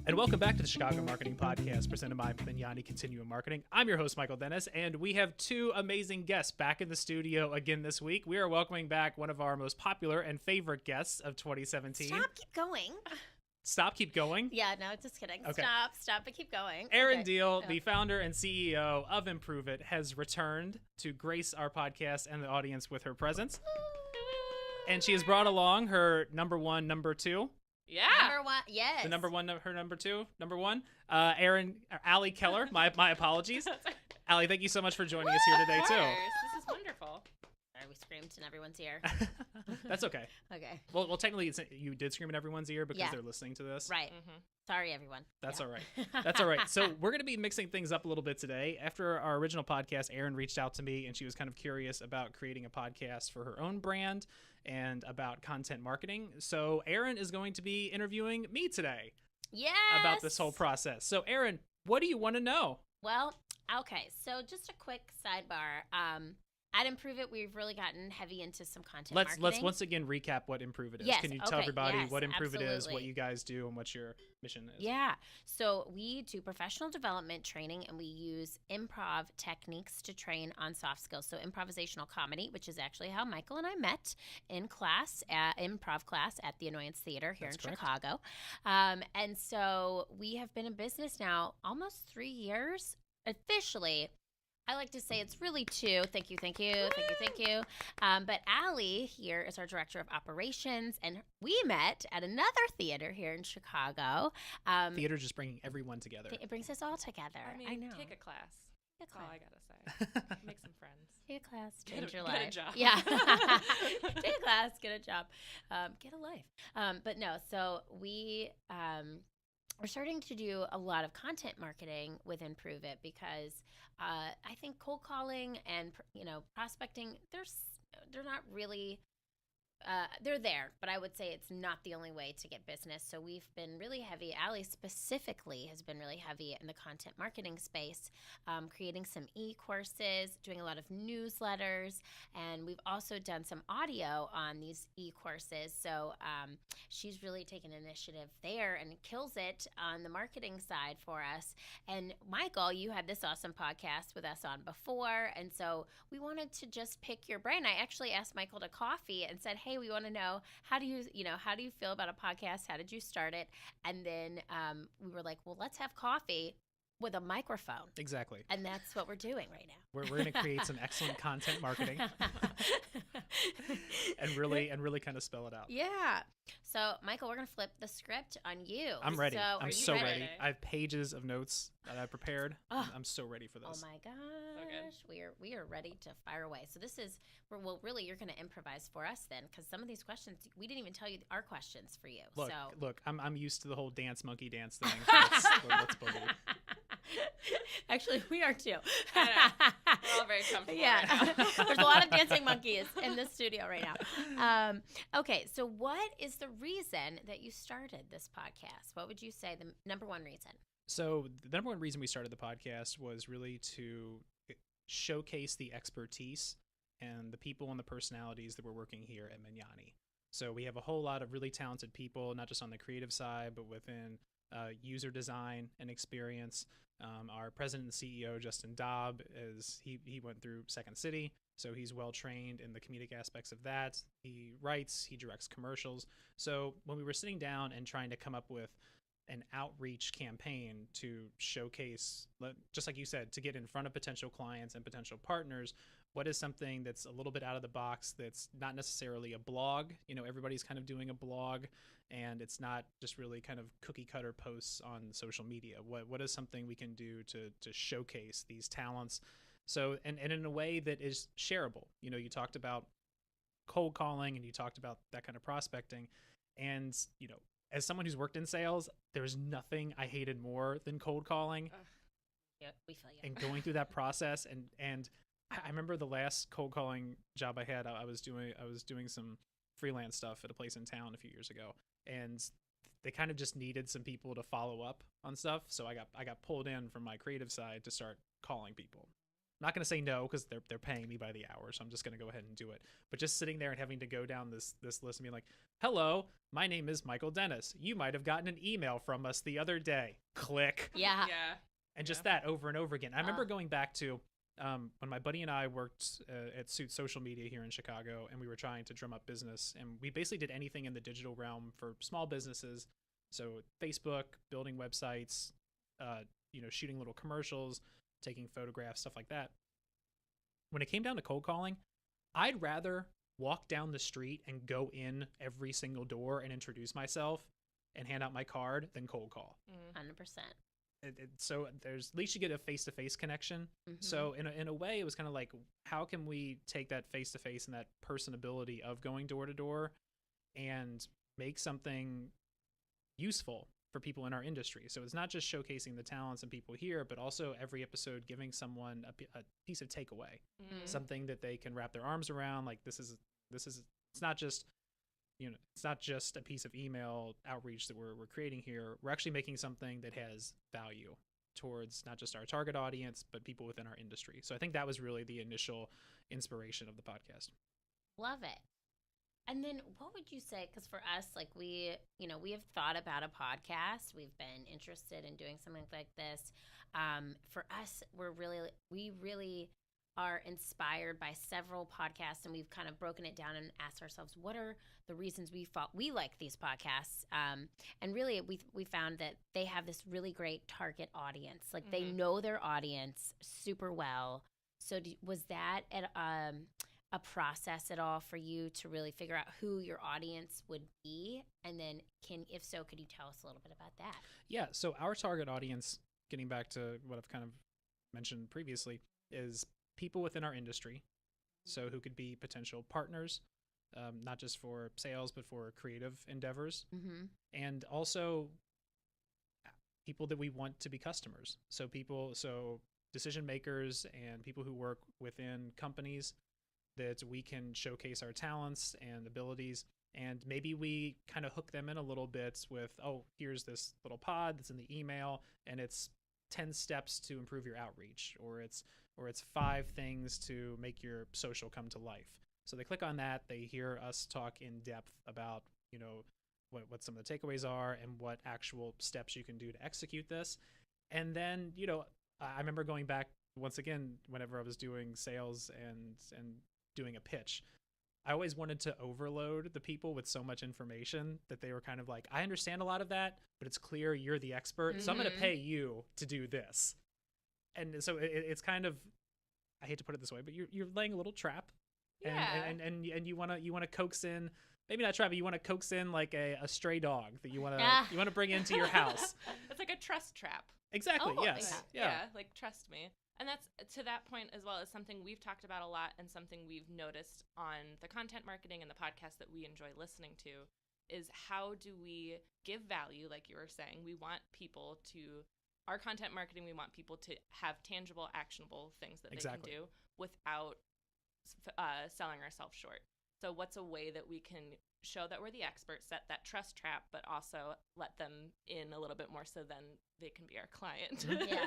And welcome back to the Chicago Marketing Podcast, presented by Mignani Continuum Marketing. I'm your host, Michael Dennis, and we have two amazing guests back in the studio again this week. We are welcoming back one of our most popular and favorite guests of 2017. Keep going. Stop, keep going? Yeah, no, just kidding. Okay. Stop, but keep going. Erin Okay. Diehl, Yeah. the founder and CEO of Improve It, has returned to grace our podcast and the audience with her presence. And she has brought along her number one, number two. Yeah. Number one, yes. The number one, her number two, number one, Allie Keller. My apologies. Allie, thank you so much for joining us here today, Of too. course. This is wonderful. Sorry, we screamed in everyone's ear. That's okay. Okay. Well, technically, you did scream in everyone's ear because Yeah. they're listening to this. Right. Mm-hmm. Sorry, everyone. That's Yeah. all right. That's all right. So we're going to be mixing things up a little bit today. After our original podcast, Erin reached out to me, and she was kind of curious about creating a podcast for her own brand and about content marketing. So Erin is going to be interviewing me today Yes. about this whole process. So Erin, what do you want to know? Well, okay. So just a quick sidebar. At Improve It, we've really gotten heavy into some content Let's marketing. once again recap what Improve It is. Yes, Can you tell okay, everybody yes, what Improve It is, what absolutely. you guys do, and what your mission is? Yeah. So we do professional development training, and we use improv techniques to train on soft skills. So improvisational comedy, which is actually how Michael and I met in class, improv class at the Annoyance Theater here That's in correct. Chicago. And so we have been in business now almost 3 years officially. I like to say it's really 2. Thank you. But Allie here is our director of operations, and we met at another theater here in Chicago. Theater just bringing everyone together. It brings us all together. I mean, I know. take a class. Take a That's all class. I gotta say. Make some friends. Take a class, Get change a- your get a life. job. Yeah. Take a class, get a job, get a life. But no, so we we're starting to do a lot of content marketing with Improve It because I think cold calling and prospecting, they're not really. They're there, but I would say it's not the only way to get business. So we've been really heavy. Allie specifically has been really heavy in the content marketing space, creating some e-courses, doing a lot of newsletters, and we've also done some audio on these e-courses. So she's really taken initiative there and kills it on the marketing side for us. And Michael, you had this awesome podcast with us on before, and so we wanted to just pick your brain. I actually asked Michael to coffee and said, hey, we want to know how do you feel about a podcast? How did you start it? And then we were like, well, let's have coffee with a microphone. Exactly. And that's what we're doing right now. We're going to create some excellent content marketing and really kind of spell it out. Yeah. So, Michael, we're going to flip the script on you. I'm ready. So, I'm are you so ready? ready. I have pages of notes that I prepared. Oh. I'm so ready for Oh this. my good. gosh, we are ready to fire away. So this is really you're going to improvise for us then, because some of these questions we didn't even tell you our questions for you. Look, I'm used to the whole monkey dance thing. Let's boogie. Actually, we are too. I know. We're all very comfortable Yeah, right now. there's a lot of dancing monkeys in the studio right now. Okay, so what is the reason that you started this podcast? What would you say the number one reason? So the number one reason we started the podcast was really to showcase the expertise and the people and the personalities that we're working here at Mignani. So we have a whole lot of really talented people, not just on the creative side, but within user design and experience. Our president and CEO, Justin Dobb, he went through Second City, so he's well trained in the comedic aspects of that. He writes, he directs commercials. So when we were sitting down and trying to come up with an outreach campaign to showcase, just like you said, to get in front of potential clients and potential partners, what is something that's a little bit out of the box, that's not necessarily a blog? Everybody's kind of doing a blog, and it's not just really kind of cookie cutter posts on social media. What is something we can do to showcase these talents? So, and in a way that is shareable. You talked about cold calling and you talked about that kind of prospecting. And, as someone who's worked in sales, there's nothing I hated more than cold calling. Yeah, we feel you. And going through that process. And I remember the last cold calling job I had, I was doing some freelance stuff at a place in town a few years ago. And they kind of just needed some people to follow up on stuff. So I got pulled in from my creative side to start calling people. not going to say no because they're paying me by the hour, so I'm just going to go ahead and do it. But just sitting there and having to go down this list and being like, hello, my name is Michael Dennis. You might have gotten an email from us the other day. Click. Yeah. Yeah. And just that over and over again. I remember going back to when my buddy and I worked at Suit Social Media here in Chicago, and we were trying to drum up business, and we basically did anything in the digital realm for small businesses. So Facebook, building websites, shooting little commercials, taking photographs, stuff like that. When it came down to cold calling, I'd rather walk down the street and go in every single door and introduce myself and hand out my card than cold call. 100%. So there's, at least you get a face-to-face connection. Mm-hmm. So in a way, it was kind of like, how can we take that face-to-face and that personability of going door to door and make something useful for people in our industry? So it's not just showcasing the talents and people here, but also every episode giving someone a piece of takeaway, something that they can wrap their arms around. Like this is it's not just it's not just a piece of email outreach that we're creating here. We're actually making something that has value towards not just our target audience, but people within our industry. So I think that was really the initial inspiration of the podcast. Love it. And then what would you say, because for us, like we have thought about a podcast. We've been interested in doing something like this. For us, we really are inspired by several podcasts, and we've kind of broken it down and asked ourselves, what are the reasons we like these podcasts? And really, we found that they have this really great target audience. Like they know their audience super well. So was that a process at all for you to really figure out who your audience would be? And then if so, could you tell us a little bit about that? Yeah. So our target audience, getting back to what I've kind of mentioned previously, is people within our industry. So who could be potential partners, not just for sales, but for creative endeavors. Mm-hmm. And also people that we want to be customers. So decision makers and people who work within companies that we can showcase our talents and abilities. And maybe we kind of hook them in a little bit with, oh, here's this little pod that's in the email, and it's 10 steps to improve your outreach, or it's 5 things to make your social come to life. So they click on that, they hear us talk in depth about, what some of the takeaways are and what actual steps you can do to execute this. And then, I remember going back once again, whenever I was doing sales and doing a pitch, I always wanted to overload the people with so much information that they were kind of like, I understand a lot of that, but it's clear you're the expert, so I'm going to pay you to do this. And so it's kind of, I hate to put it this way, but you're laying a little trap, and you want to coax in, maybe not trap, but you want to coax in like a stray dog that you want to bring into your house. It's like a trust trap. Exactly. Oh, yes. Yeah. Like trust me. And that's, to that point as well, as something we've talked about a lot, and something we've noticed on the content marketing and the podcast that we enjoy listening to, is how do we give value? Like you were saying, we want people to, our content marketing, we want people to have tangible, actionable things that they can do without selling ourselves short. So what's a way that we can show that we're the experts, set that trust trap, but also let them in a little bit more so then they can be our client? Yeah.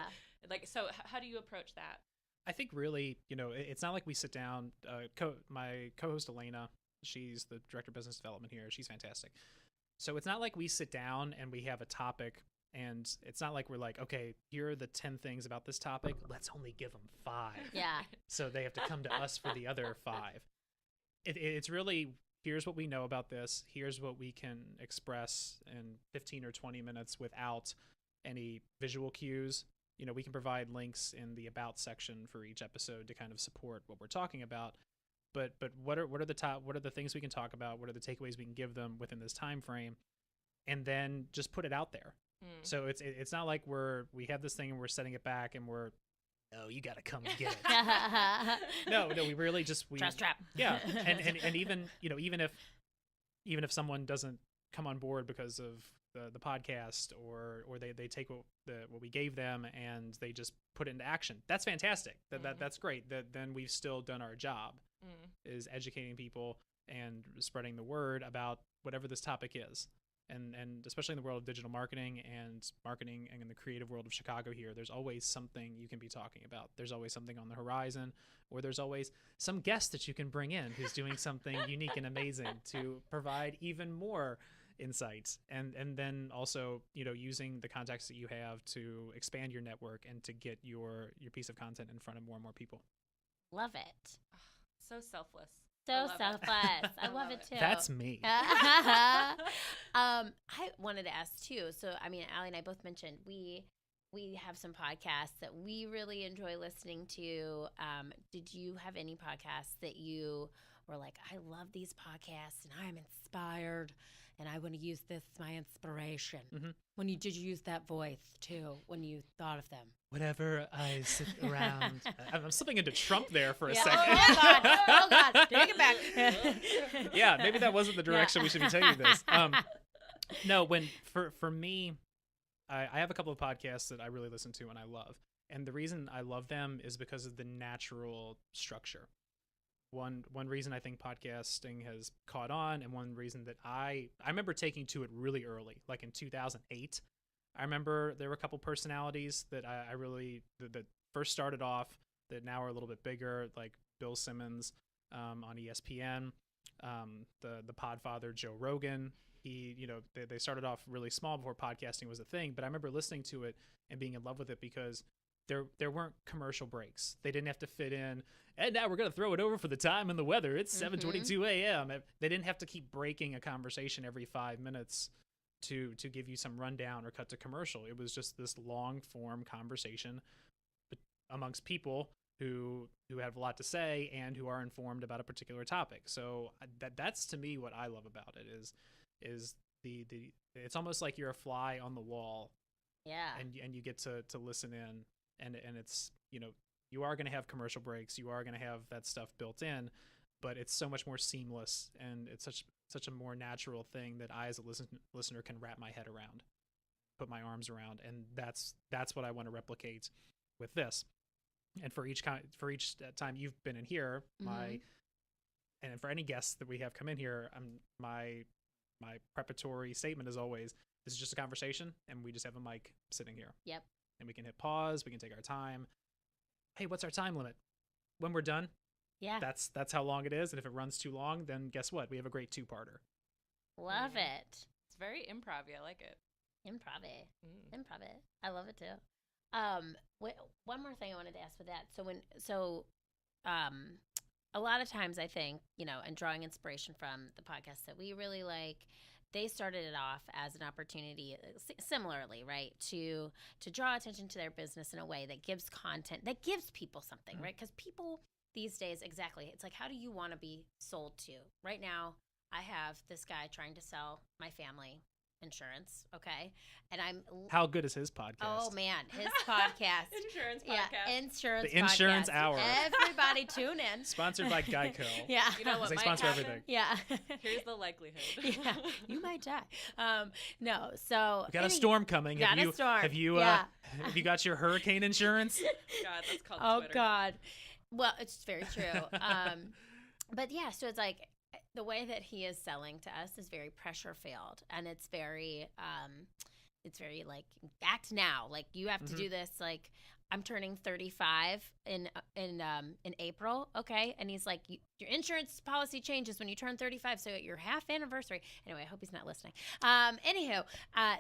So how do you approach that? I think really, it's not like we sit down, my co-host Elena, she's the director of business development here. She's fantastic. So it's not like we sit down and we have a topic, and it's not like we're like, okay, here are the 10 things about this topic. Let's only give them 5. Yeah. So they have to come to us for the other 5. It's really, here's what we know about this. Here's what we can express in 15 or 20 minutes without any visual cues. We can provide links in the about section for each episode to kind of support what we're talking about. But what are the things we can talk about? What are the takeaways we can give them within this time frame? And then just put it out there. So it's not like we have this thing and we're setting it back and we're, no, you got to come and get it. No, we really just trust trap. Yeah, and even even if someone doesn't come on board because of the podcast, or they take what we gave them and they just put it into action, that's fantastic. That's great. Then we've still done our job, is educating people and spreading the word about whatever this topic is. And especially in the world of digital marketing and in the creative world of Chicago here, there's always something you can be talking about. There's always something on the horizon, or there's always some guest that you can bring in who's doing something unique and amazing to provide even more insights. And then also, using the contacts that you have to expand your network and to get your piece of content in front of more and more people. Love it. So selfless. So selfless. I love it too. That's me. I wanted to ask too. So, I mean, Allie and I both mentioned we have some podcasts that we really enjoy listening to. Did you have any podcasts that you were like, I love these podcasts and I'm inspired and I want to use this as my inspiration? Mm-hmm. Did you use that voice too when you thought of them? Whenever I sit around, I'm slipping into Trump there for a second. Oh God, take it back. Yeah, maybe that wasn't the direction we should be taking this. No, for me, I have a couple of podcasts that I really listen to and I love, and the reason I love them is because of the natural structure. One reason I think podcasting has caught on, and one reason that I remember taking to it really early, like in 2008. I remember there were a couple personalities that I really that first started off that now are a little bit bigger, like Bill Simmons on ESPN, the Podfather Joe Rogan. They started off really small before podcasting was a thing, but I remember listening to it and being in love with it because there weren't commercial breaks. They didn't have to fit in, and now we're going to throw it over for the time and the weather. It's 7:22 a.m. They didn't have to keep breaking a conversation every 5 minutes to give you some rundown or cut to commercial. It was just this long form conversation amongst people who have a lot to say and who are informed about a particular topic. So that's to me what I love about it is the it's almost like you're a fly on the wall. Yeah. And you get to listen in, and it's, you are going to have commercial breaks, you are going to have that stuff built in, but it's so much more seamless, and it's such a more natural thing that I as a listener can wrap my head around, put my arms around, and that's what I want to replicate with this. And for each time you've been in here, and for any guests that we have come in here, my preparatory statement is always, this is just a conversation, and we just have a mic sitting here. Yep. And we can hit pause, we can take our time. Hey, what's our time limit? When we're done, yeah, that's how long it is. And if it runs too long, then guess what? We have a great 2-parter. Love it. It's very improv-y. I like it. Improv-y. I love it too. One more thing I wanted to ask with that. A lot of times I think, and drawing inspiration from the podcasts that we really like, they started it off as an opportunity, similarly, right, to draw attention to their business in a way that gives content, that gives people something, right? Because people these days, exactly, it's like, how do you want to be sold to? Right now, I have this guy trying to sell my family insurance, okay? And How good is his podcast? Oh, man, his podcast. Insurance podcast. Yeah, insurance The Insurance podcast. Hour. Everybody tune in. Sponsored by Geico. Yeah. You know what They might sponsor happen? everything. Yeah. Here's the likelihood. Yeah, you might die. No, so We got a storm coming. Got a storm. Have you Yeah. have you got your hurricane insurance? God, that's called Oh Twitter. God. Well, it's very true. But yeah, so it's like the way that he is selling to us is very pressure filled, and it's very like, act now. Like, you have to do this. Like, I'm turning 35 in April, okay? And he's like, your insurance policy changes when you turn 35, so at your half anniversary. Anyway, I hope he's not listening. Anywho,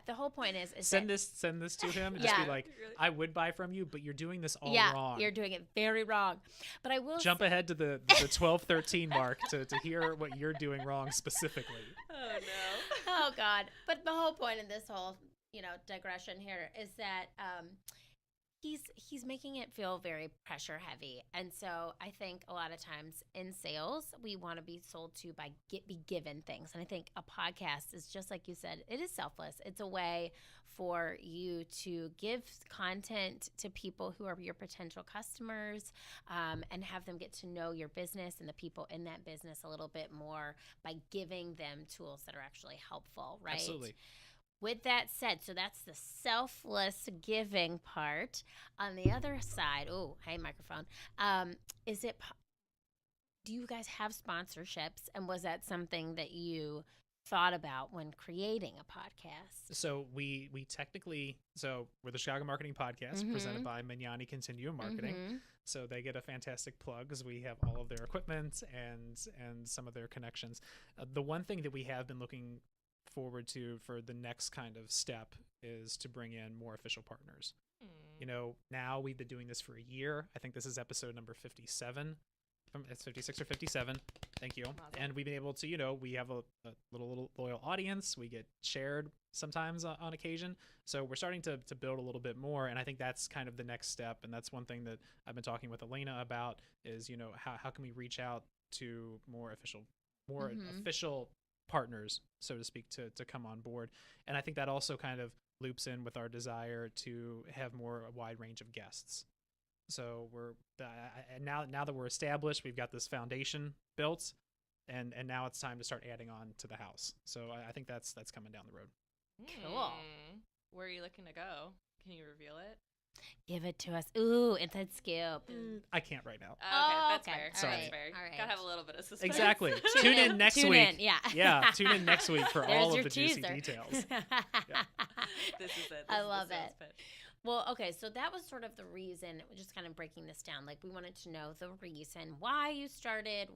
the whole point is send this to him and just be like, I would buy from you, but you're doing this all wrong. You're doing it very wrong. But I will jump ahead to the 12-13 mark to hear what you're doing wrong specifically. Oh no. Oh God. But the whole point of this whole, digression here is that he's making it feel very pressure heavy. And so I think a lot of times in sales, we want to be sold to by be given things. And I think a podcast is, just like you said, it is selfless. It's a way for you to give content to people who are your potential customers, and have them get to know your business and the people in that business a little bit more by giving them tools that are actually helpful, right? Absolutely. With that said, so that's the selfless giving part. On the other side, oh, hey, microphone. Do you guys have sponsorships? And was that something that you thought about when creating a podcast? So we technically, so we're the Chicago Marketing Podcast presented by Magnani Continuum Marketing. So they get a fantastic plug because we have all of their equipment and some of their connections. The one thing that we have been looking forward to for the next kind of step is to bring in more official partners. You know, now we've been doing this for a year. I think this is episode number 57. It's 56 or 57. Thank you. Awesome. And we've been able to, you know, we have a little loyal audience. We get shared sometimes on occasion. So we're starting to build a little bit more. And I think that's kind of the next step. And that's one thing that I've been talking with Elena about is, you know, how can we reach out to more official partners, so to speak, to come on board. And I think that also kind of loops in with our desire to have more a wide range of guests. So now that we're established, we've got this foundation built, and now it's time to start adding on to the house. So I think that's coming down the road. Cool. Where are you looking to go? Can you reveal it? Give it to us. Ooh, inside scoop. I can't right now. That's okay. fair. Sorry. That's fair. All right. Gotta have a little bit of suspense. Exactly. Tune in next week. Yeah. Tune in next week for There's all your of the juicy teaser. details. This is it. I love it. sales pitch. Well, okay, so that was sort of the reason, just kind of breaking this down. Like, we wanted to know the reason why you started,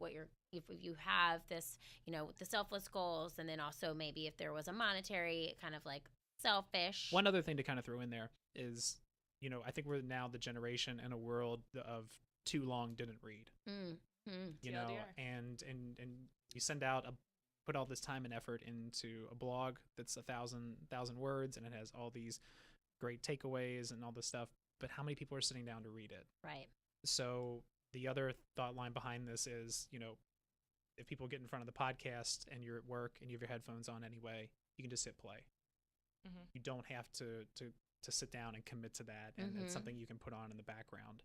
if you have this, you know, the selfless goals, and then also maybe if there was a monetary kind of like selfish. One other thing to kind of throw in there is, you know, I think we're now the generation in a world of too long didn't read. You know, and you send out put all this time and effort into a blog that's 1,000 words, and it has all these great takeaways and all this stuff, but how many people are sitting down to read it? Right. So the other thought line behind this is, you know, if people get in front of the podcast and you're at work and you have your headphones on anyway, you can just hit play. You don't have to sit down and commit to that, and it's something you can put on in the background,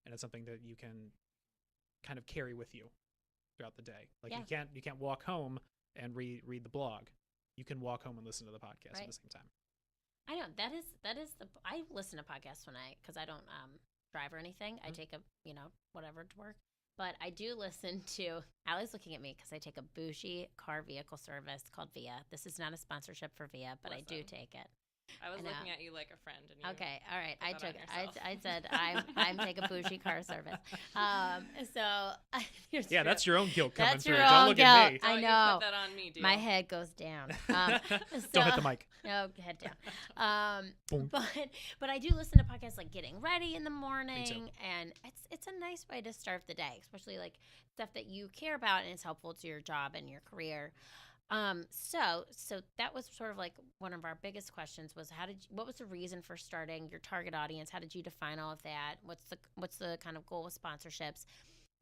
and it's something that you can kind of carry with you throughout the day. Like you can't walk home and read the blog. You can walk home and listen to the podcast at the same time. I know that is I listen to podcasts because I don't drive or anything. I take whatever to work, but I do listen to. Allie's looking at me because I take a bougie car vehicle service called Via. This is not a sponsorship for Via, but I do take it. I was looking at you like a friend. And you okay, all right. I took. I said I'm take a bougie car service. Yeah, that's your own guilt coming That's through. your Don't own look guilt. at me. I You know. put that on me, Diehl. My head goes down. Don't hit the mic. No, head down. Boom. But I do listen to podcasts like getting ready in the morning, and it's a nice way to start the day, especially like stuff that you care about and it's helpful to your job and your career. So that was sort of like one of our biggest questions was what was the reason for starting your target audience? How did you define all of that? What's the kind of goal with sponsorships?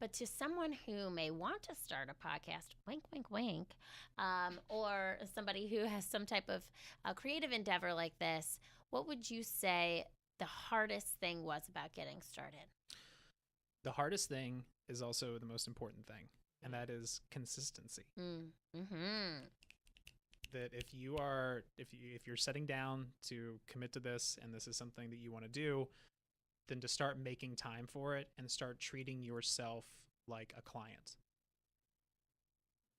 But to someone who may want to start a podcast, wink, wink, wink, or somebody who has some type of creative endeavor like this, what would you say the hardest thing was about getting started? The hardest thing is also the most important thing, and that is consistency. That if you're setting down to commit to this, and this is something that you want to do, then to start making time for it and start treating yourself like a client.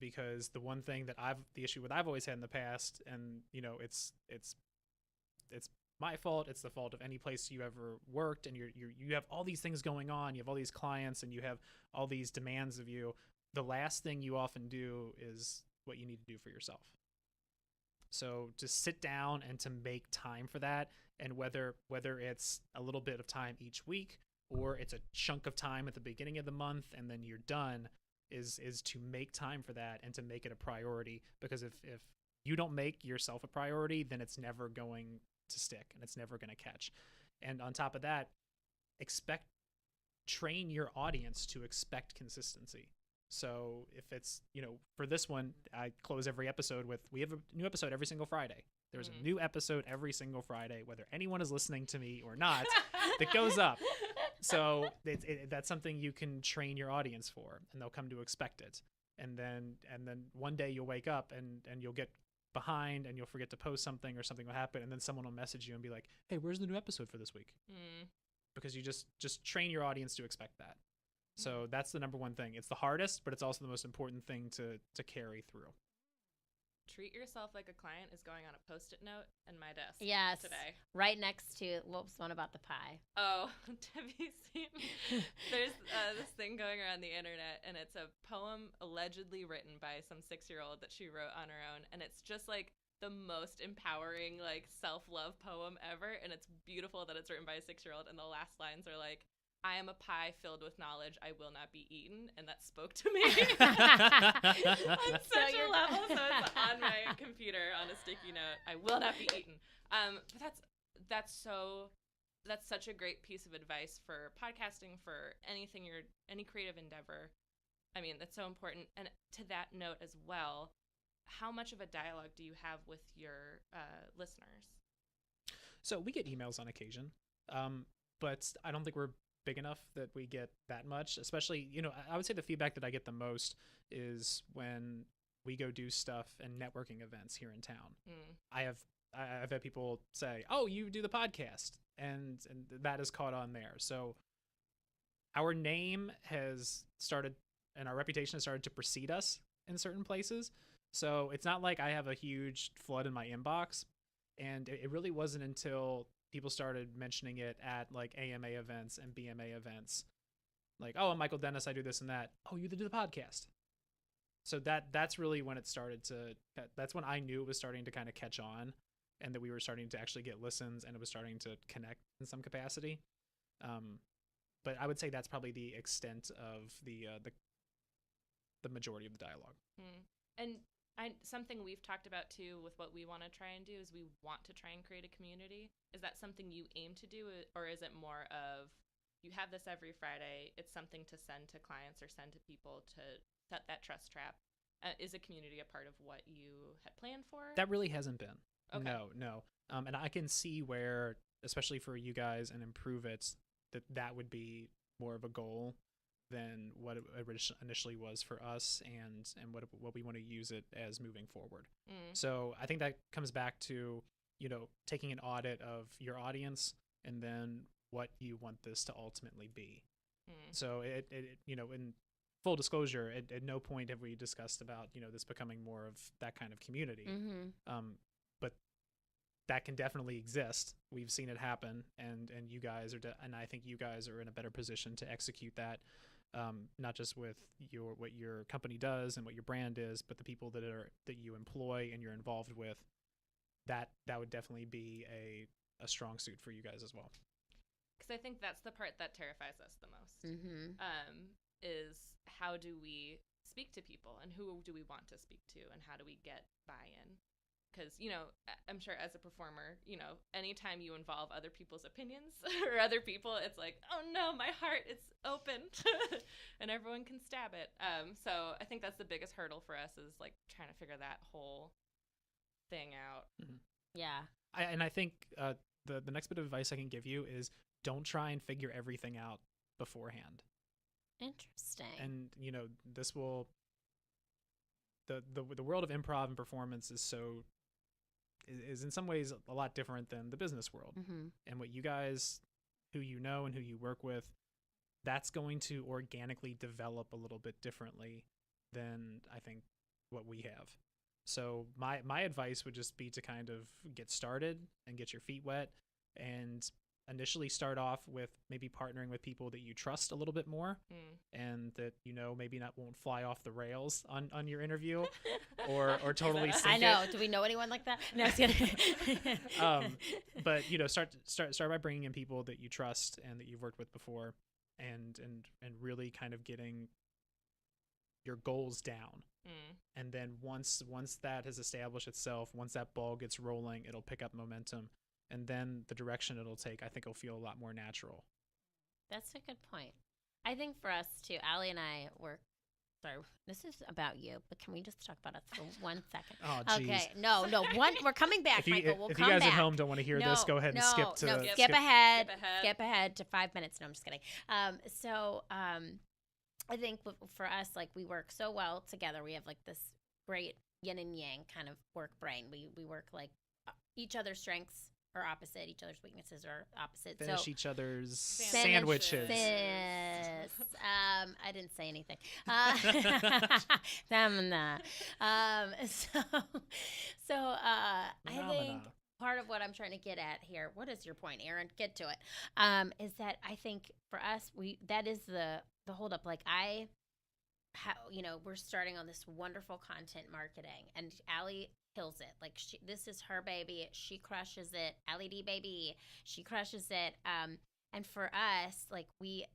Because the one thing that the issue I've always had in the past, and you know, it's my fault, it's the fault of any place you ever worked, and you have all these things going on, you have all these clients, and you have all these demands of you. The last thing you often do is what you need to do for yourself. So to sit down and to make time for that, and whether it's a little bit of time each week or it's a chunk of time at the beginning of the month and then you're done, is to make time for that and to make it a priority. Because if you don't make yourself a priority, then it's never going to stick and it's never going to catch. And on top of that, train your audience to expect consistency. So if it's, you know, for this one, I close every episode with, we have a new episode every single Friday. There's a new episode every single Friday, whether anyone is listening to me or not, that goes up. So that's something you can train your audience for, and they'll come to expect it. And then one day you'll wake up and you'll get behind and you'll forget to post something, or something will happen, and then someone will message you and be like, hey, where's the new episode for this week? Because you just train your audience to expect that. So that's the number one thing. It's the hardest, but it's also the most important thing to carry through. treat yourself like a client is going on a Post-it note in my desk Yes. today. Right next to, what was one about the pie? Oh, have you seen? There's this thing going around the internet, and it's a poem allegedly written by some 6-year-old that she wrote on her own, and it's just like the most empowering, like, self-love poem ever, and it's beautiful that it's written by a 6-year-old, and the last lines are like, I am a pie filled with knowledge I will not be eaten, and that spoke to me on such a level. So it's on my computer on a sticky note. I will not be eaten. But that's such a great piece of advice for podcasting, for any creative endeavor. I mean, that's so important. And to that note as well, how much of a dialogue do you have with your listeners? So we get emails on occasion, but I don't think we're big enough that we get that much. Especially, I would say the feedback that I get the most is when we go do stuff and networking events here in town. I've had people say, "Oh, you do the podcast," and that has caught on there. So our name has started, and our reputation has started to precede us in certain places. So it's not like I have a huge flood in my inbox, and it really wasn't until people started mentioning it at like AMA events and BMA events, like, "Oh, I'm Michael Dennis, I do this and that. Oh, you do the podcast." So that's really when it started to. That's when I knew it was starting to kind of catch on, and that we were starting to actually get listens, and it was starting to connect in some capacity. But I would say that's probably the extent of the majority of the dialogue. And something we've talked about too with what we want to try and do is we want to try and create a community. Is that something you aim to do, or is it more of you have this every Friday, it's something to send to clients or send to people to set that trust trap? Is a community a part of what you had planned for? That really hasn't been. Okay. No. And I can see where, especially for you guys and Improve It, that would be more of a goal than what it initially was for us, and what we want to use it as moving forward. So I think that comes back to, taking an audit of your audience and then what you want this to ultimately be. So it in full disclosure, at no point have we discussed about, this becoming more of that kind of community. But that can definitely exist. We've seen it happen, and you guys are, and I think you guys are in a better position to execute that. Not just with what your company does and what your brand is, but the people that you employ and you're involved with. That would definitely be a strong suit for you guys as well. Because I think that's the part that terrifies us the most. Is how do we speak to people, and who do we want to speak to, and how do we get buy-in? Because, I'm sure as a performer, anytime you involve other people's opinions or other people, it's like, oh no, my heart is open and everyone can stab it. So I think that's the biggest hurdle for us, is like trying to figure that whole thing out. Yeah. I think the next bit of advice I can give you is don't try and figure everything out beforehand. Interesting. And, this will, the world of improv and performance is in some ways a lot different than the business world. And what you guys, who you know and who you work with, that's going to organically develop a little bit differently than I think what we have. So my advice would just be to kind of get started and get your feet wet, and initially start off with maybe partnering with people that you trust a little bit more, and that maybe won't fly off the rails on your interview or totally sink I know. Do we know anyone like that? No, I'm just kidding. But start by bringing in people that you trust and that you've worked with before, and really kind of getting your goals down. And then once that has established itself, once that ball gets rolling, it'll pick up momentum. And then the direction it'll take, I think, will feel a lot more natural. That's a good point. I think for us too, Allie and I work. Sorry, this is about you, but can we just talk about us for 1 second? Oh, geez. Okay, no. We're coming back, Michael. We'll if come you guys back. at home don't want to hear this, go ahead and skip skip ahead to 5 minutes. No, I'm just kidding. I think for us, like, we work so well together. We have like this great yin and yang kind of work brain. We work like each other's strengths are opposite, each other's weaknesses are opposite. Finish each other's sandwiches. I didn't say anything. I think part of what I'm trying to get at here, what is your point, Erin? Get to it. Is that I think for us, that is the holdup. Like we're starting on this wonderful content marketing, and Allie kills it. Like this is her baby. She crushes it. Allie D baby. She crushes it. And for us, like we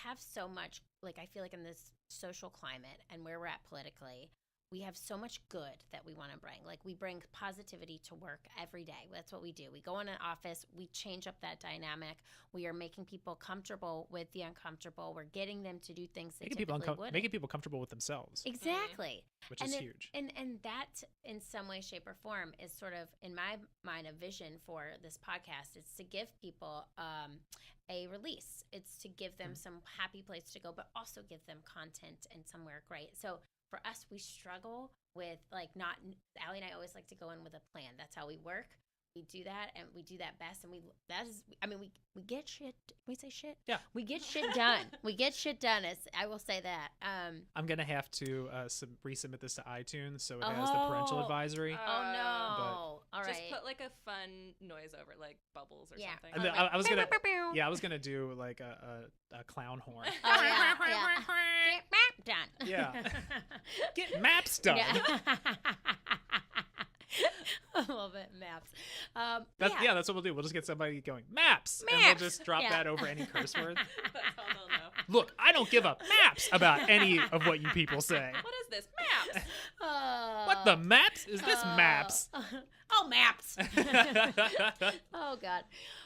have so much, like I feel like in this social climate and where we're at politically, we have so much good that we want to bring. Like we bring positivity to work every day. That's what we do. We go in an office, we change up that dynamic. We are making people comfortable with the uncomfortable. We're getting them to do things they typically wouldn't. Making people comfortable with themselves. Exactly. Which is huge. And that in some way, shape, or form is sort of, in my mind, a vision for this podcast. It's to give people a release. It's to give them some happy place to go, but also give them content and somewhere great. So for us, we struggle with Allie and I always like to go in with a plan. That's how we work. We do that, and we do that best. And we get shit. We say shit. Yeah. We get shit done. We get shit done. I will say that. I'm gonna have to resubmit this to iTunes, so it has the parental advisory. Oh no! All right. Just put like a fun noise over, like bubbles or something. And then I was gonna do like a clown horn. Oh yeah. Get map done. Yeah. Get maps done. Yeah. I love it. Maps. That's what we'll do. We'll just get somebody going, maps! And we'll just drop that over any curse word. That's all they'll know. Look, I don't give up maps about any of what you people say. What is this? Maps! What the maps? Is this maps? Oh, maps. Oh, God.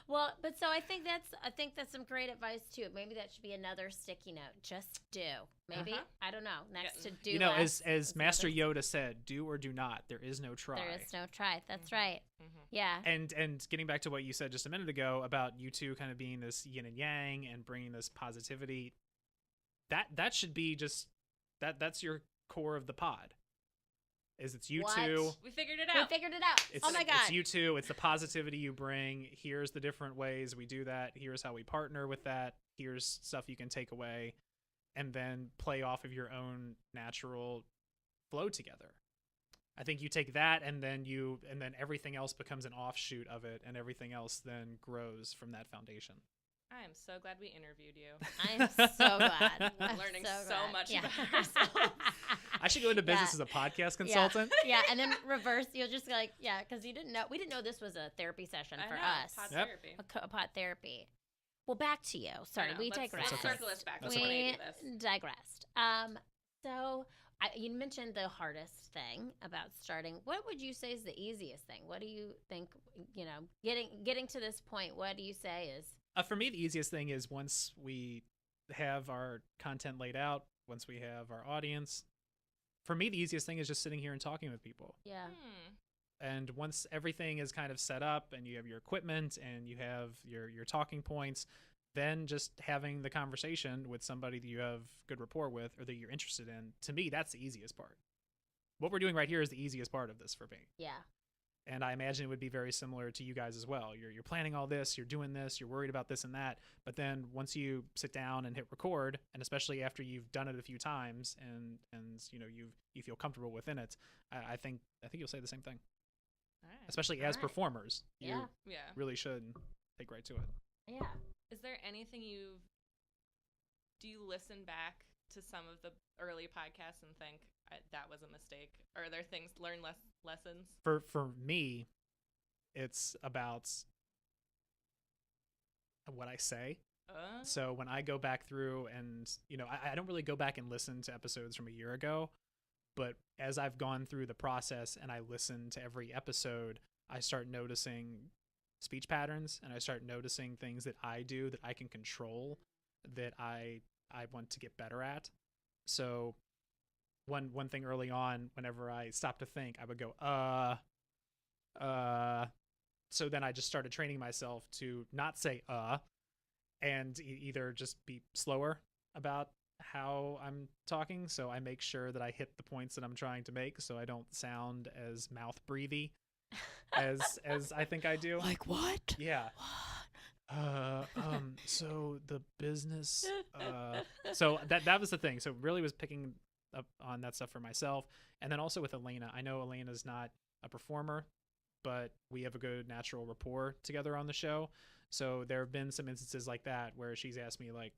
Well, but so I think that's some great advice too. Maybe that should be another sticky note. Just do. Maybe I don't know. Next to do. You know, as Master Yoda said, do or do not. There is no try. There is no try. That's right. Yeah. And getting back to what you said just a minute ago about you two kind of being this yin and yang and bringing this positivity, that should be just that's your core of the pod. It's you two. We figured it out. Oh my God. It's you two. It's the positivity you bring. Here's the different ways we do that. Here's how we partner with that. Here's stuff you can take away and then play off of your own natural flow together. I think you take that and then everything else becomes an offshoot of it, and everything else then grows from that foundation. I am so glad we interviewed you. I am so glad. I'm learning so much about ourselves. I should go into business as a podcast consultant. Yeah, and then reverse. You'll just because we didn't know this was a therapy session for us. Pod therapy. A pod therapy. Well, back to you. Sorry, we digressed. Let's circle this back. We digressed. So you mentioned the hardest thing about starting. What would you say is the easiest thing? What do you think? Getting to this point. What do you say is? For me, the easiest thing is once we have our content laid out, once we have our audience. For me, the easiest thing is just sitting here and talking with people. Yeah. And once everything is kind of set up and you have your equipment and you have your talking points, then just having the conversation with somebody that you have good rapport with or that you're interested in, to me, that's the easiest part. What we're doing right here is the easiest part of this for me. Yeah. And I imagine it would be very similar to you guys as well. You're planning all this, you're doing this, you're worried about this and that. But then once you sit down and hit record, and especially after you've done it a few times and you feel comfortable within it, I think you'll say the same thing. All right. Especially as performers, you Yeah. really should take right to it. Yeah. Is there anything do you listen back to some of the early podcasts and think that was a mistake? Or are there things, learn lessons? For me, it's about what I say. So when I go back through and, I don't really go back and listen to episodes from a year ago, but as I've gone through the process and I listen to every episode, I start noticing speech patterns and I start noticing things that I do that I can control, that I want to get better at. So one thing early on, whenever I stopped to think, I would go, so then I just started training myself to not say, and either just be slower about how I'm talking. So I make sure that I hit the points that I'm trying to make so I don't sound as mouth breathy as I think I do. Like what? Yeah. So the business, so that was the thing. So really was picking up on that stuff for myself. And then also with Elena, I know Elena's not a performer, but we have a good natural rapport together on the show. So there have been some instances like that where she's asked me like,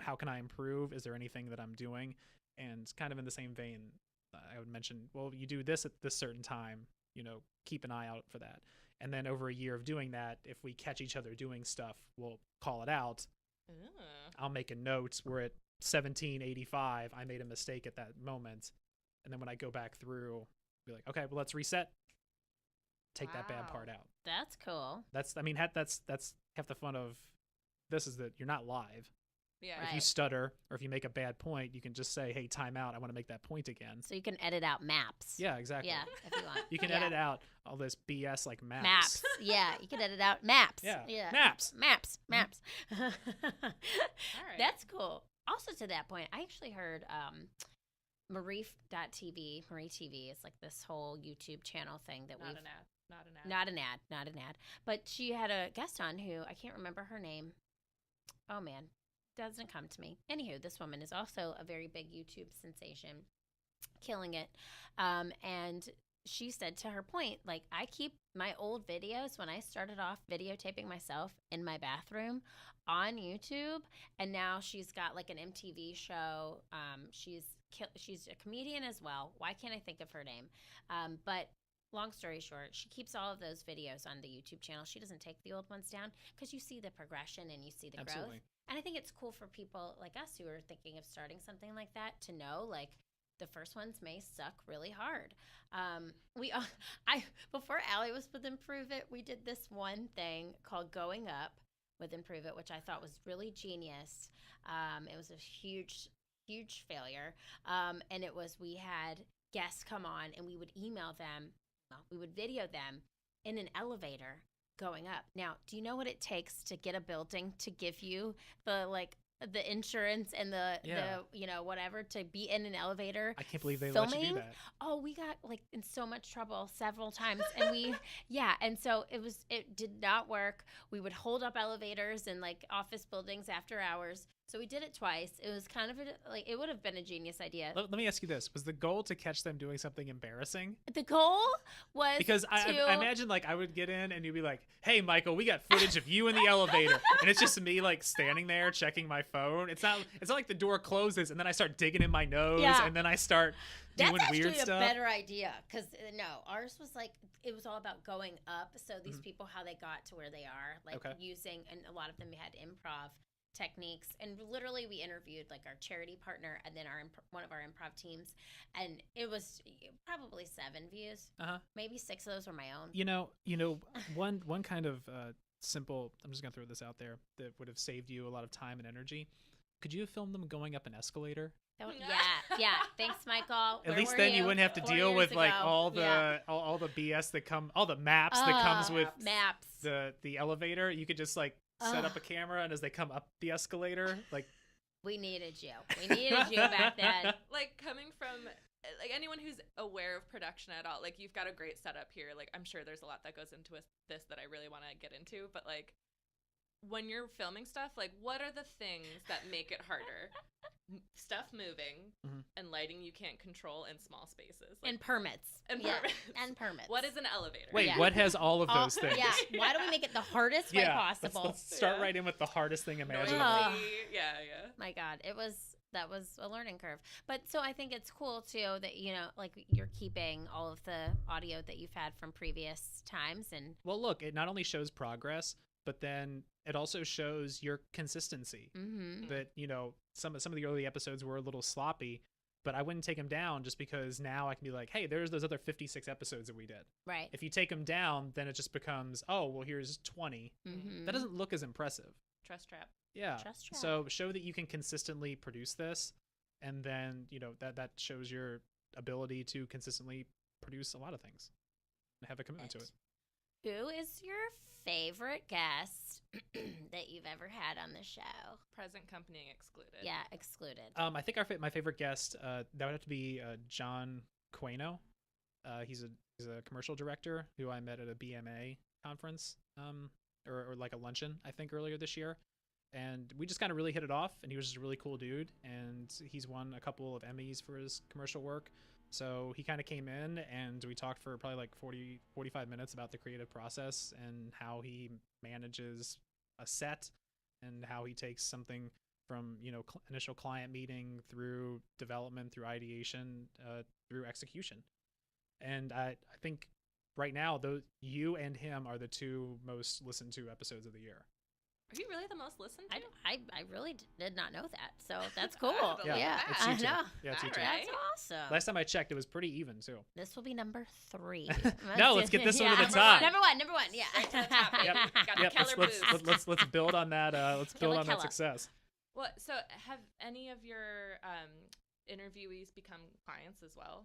how can I improve? Is there anything that I'm doing? And kind of in the same vein, I would mention, well, you do this at this certain time, keep an eye out for that. And then over a year of doing that, if we catch each other doing stuff, we'll call it out. I'll make a note. We're at 1785. I made a mistake at that moment. And then when I go back through, be like, okay, well, let's reset. Take that bad part out. That's cool. That's half the fun of this, is that you're not live. Yeah. If you stutter or if you make a bad point, you can just say, hey, time out. I want to make that point again. So you can edit out maps. Yeah, exactly. Yeah, if you want. You can edit out all this BS like maps. Maps. Yeah, you can edit out maps. Yeah. Maps. All right. That's cool. Also to that point, I actually heard Marie.tv, Marie TV is like this whole YouTube channel thing that Not we've... an ad. Not an ad. But she had a guest on who, I can't remember her name. Oh, man. Doesn't come to me. Anywho, this woman is also a very big YouTube sensation, killing it. And she said, to her point, like, I keep my old videos when I started off videotaping myself in my bathroom on YouTube, and now she's got like an MTV show. She's a comedian as well. Why can't I think of her name? But long story short, she keeps all of those videos on the YouTube channel. She doesn't take the old ones down because you see the progression and you see the growth. And I think it's cool for people like us who are thinking of starting something like that to know, like, the first ones may suck really hard. Before Allie was with Improve It, we did this one thing called Going Up with Improve It, which I thought was really genius. It was a huge failure. And it was, we had guests come on and we would email them. We would video them in an elevator going up. Now, do you know what it takes to get a building to give you the insurance and the whatever to be in an elevator? I can't believe they filming? let you do that. Oh, we got like in so much trouble several times, and and so it did not work. We would hold up elevators in like office buildings after hours. So we did it twice. It was kind of it would have been a genius idea. Let me ask you this: was the goal to catch them doing something embarrassing? The goal was because I imagine like I would get in and you'd be like, "Hey, Michael, we got footage of you in the elevator," and it's just me like standing there checking my phone. It's not like the door closes and then I start digging in my nose and then I start doing weird stuff. That's actually a better idea because ours was like it was all about going up. So these people, how they got to where they are, like using, and a lot of them had improv techniques, and literally we interviewed like our charity partner and then one of our improv teams, and it was probably 7 views. Maybe 6 of those were my own. One kind of simple, I'm just gonna throw this out there, that would have saved you a lot of time and energy. Could you have filmed them going up an escalator? Yeah. Thanks, Michael. At least then you wouldn't have to deal with like all the BS that all the maps that comes with maps. The elevator. You could just like set up a camera, and as they come up the escalator, like, we needed you back then. Like, coming from like anyone who's aware of production at all, like, you've got a great setup here. Like, I'm sure there's a lot that goes into this that I really want to get into, but like, when you're filming stuff, like, what are the things that make it harder? Stuff moving and lighting you can't control in small spaces. Like, and permits. And permits. What is an elevator? Wait, what has all of those things? Yeah. Why do we make it the hardest way possible? Let's start right in with the hardest thing imaginable. Yeah. My God, that was a learning curve. But so I think it's cool too that, like, you're keeping all of the audio that you've had from previous times. And well, look, it not only shows progress, but then it also shows your consistency. That, some of the early episodes were a little sloppy, but I wouldn't take them down just because now I can be like, hey, there's those other 56 episodes that we did. Right. If you take them down, then it just becomes, oh, well, here's 20. That doesn't look as impressive. Trust trap. Yeah. Trust trap. So show that you can consistently produce this, and then, that shows your ability to consistently produce a lot of things and have a commitment to it. Who is your favorite guest that you've ever had on the show? Present company excluded. Yeah, excluded. I think my favorite guest, that would have to be John Quano. He's a commercial director who I met at a BMA conference or like a luncheon, I think, earlier this year. And we just kind of really hit it off, and he was just a really cool dude. And he's won a couple of Emmys for his commercial work. So he kind of came in, and we talked for probably like 45 minutes about the creative process and how he manages a set and how he takes something from, you know, initial client meeting through development, through ideation, through execution. And I think right now, you and him are the two most listened to episodes of the year. Are you really the most listened to? I really did not know that. So that's cool. Yeah, it's you I two. know. Yeah, it's you two. Alright. That's awesome. Last time I checked, it was pretty even too. This will be number 3. No, let's get this one to the number top. Number one. Yeah. Straight to the top, baby. Yep. Got the Yep, Keller boost. let's build on that. Let's build on that Keller. success. Well, so have any of your interviewees become clients as well?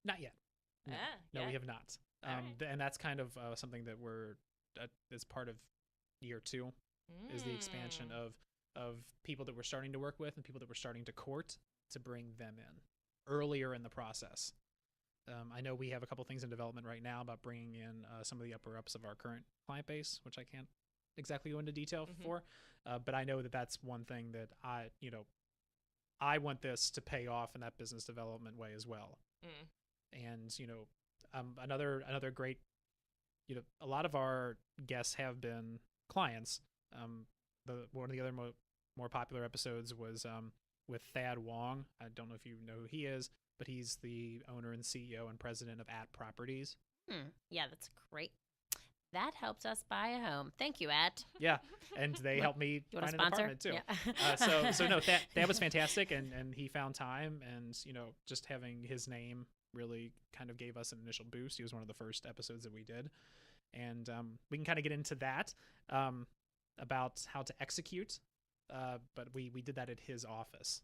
Not yet. No, Yeah. we have not. All right. And that's kind of something that we're is part of year 2 is the expansion of people that we're starting to work with and people that we're starting to court to bring them in earlier in the process. I know we have a couple things in development right now about bringing in some of the upper ups of our current client base, which I can't exactly go into detail for, but I know that that's one thing that I want this to pay off in that business development way as well. And another great, a lot of our guests have been clients. One of the other more popular episodes was with Thad Wong. I don't know if you know who he is, but he's the owner and CEO and president of At Properties. Yeah, that's great. That helps us buy a home. Thank you, At. Yeah, and they helped me You want find a an sponsor? apartment too. Yeah. So no, Thad was fantastic, and he found time, and just having his name really kind of gave us an initial boost. He was one of the first episodes that we did, and we can kind of get into that about how to execute, but we did that at his office.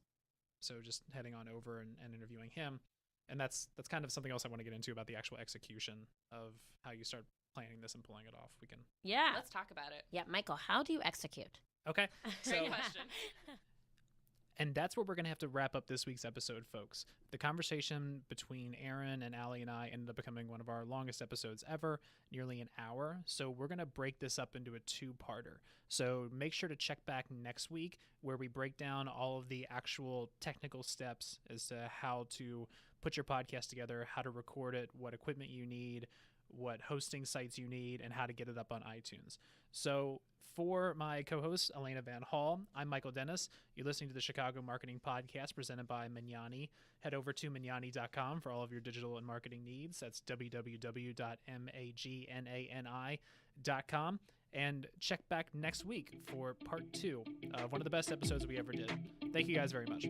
So just heading on over and interviewing him, and that's kind of something else I want to get into about the actual execution of how you start planning this and pulling it off. We can. Yeah. Let's talk about it. Yeah, Michael, how do you execute? Okay. Great question. And that's where we're going to have to wrap up this week's episode, folks. The conversation between Erin and Allie and I ended up becoming one of our longest episodes ever, nearly an hour. So we're going to break this up into a 2-parter. So make sure to check back next week where we break down all of the actual technical steps as to how to put your podcast together, how to record it, what equipment you need, what hosting sites you need, and how to get it up on iTunes. So for my co-host, Elena Van Hall, I'm Michael Dennis. You're listening to the Chicago Marketing Podcast presented by Magnani. Head over to magnani.com for all of your digital and marketing needs. That's www.magnani.com. And check back next week for part 2 of one of the best episodes we ever did. Thank you guys very much.